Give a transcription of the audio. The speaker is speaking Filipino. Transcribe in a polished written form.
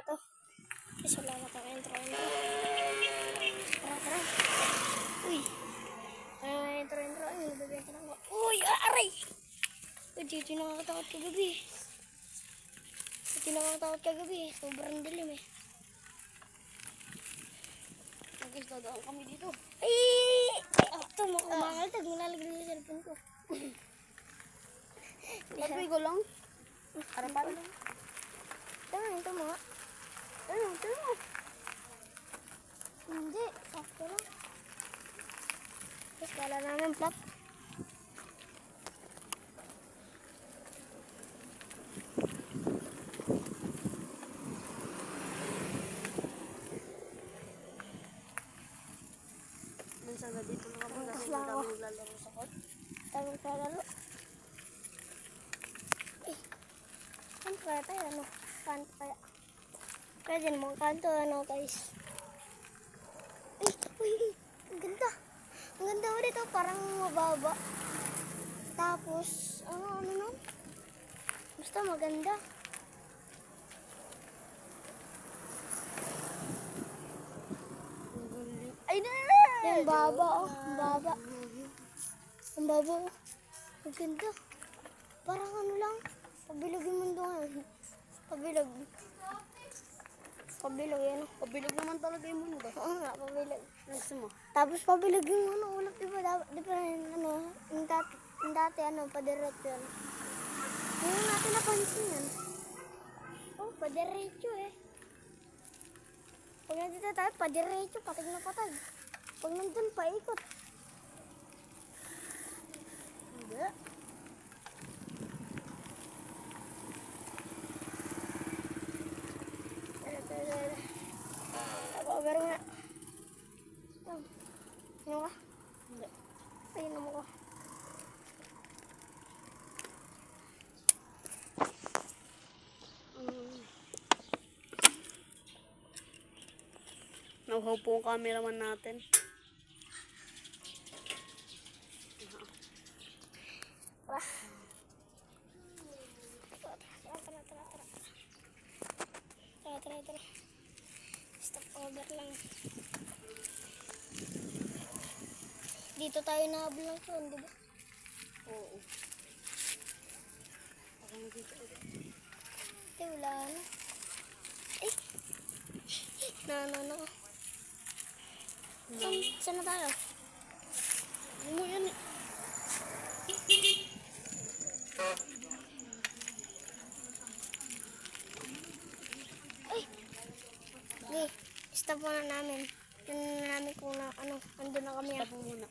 to. Ay, salamat ang intro. Tara. Uy. Intro. Ay, nabibenta na ako. Uy, aray! Uy, dito nakakatakot kagabi. Sobrang dilim eh. Guys, dadaan kami dito. Ay! Ito, makaltag. Malalagay sa cellphone ko. Tabi ko lang. Harapan. Ito mga. Tayo. Hindi, sakto lang. Tapos kala namin plot. Minsan na dito lang kami kasi lang ako. madami naglalaro sa court. Tayo magkalaro. Eh, saan kaya tayo? Kanto kaya? Pwede naman kanto, guys. Uy, ang ganda. Ang ganda mo dito, parang mababa. Tapos, ano nun? Basta maganda. Ay, na! Yung baba, oh. Ang baba. Ang baba, oh. Ang ganda. Parang ano lang. Pabilog yung mundo ngayon. Pabilog, yan. Pabilog naman talaga yung mundo. Oo nga, pabilog. Gusto mo? Tapos pabilog yung ulap, diba? Diba, yung dati, padiretso yan. Ngayon natin napansin yan. Oh, padiretso eh. Pag nandito tayo, padiretso, patag na patag. Pag nandun, paikot. Hindi. Over nga. Ano ka? Hindi. Ayun naman ko. Nauhaw po ang cameraman natin. Tara. Stop over lang. Dito tayo nahabol ng phone, di ba? Oo. Ako na dito ulit. Wala na. Ay! Na. Saan na tayo? Ano mo yan eh? Stop muna namin. Yan namin kung andun na kami. Stop mo muna.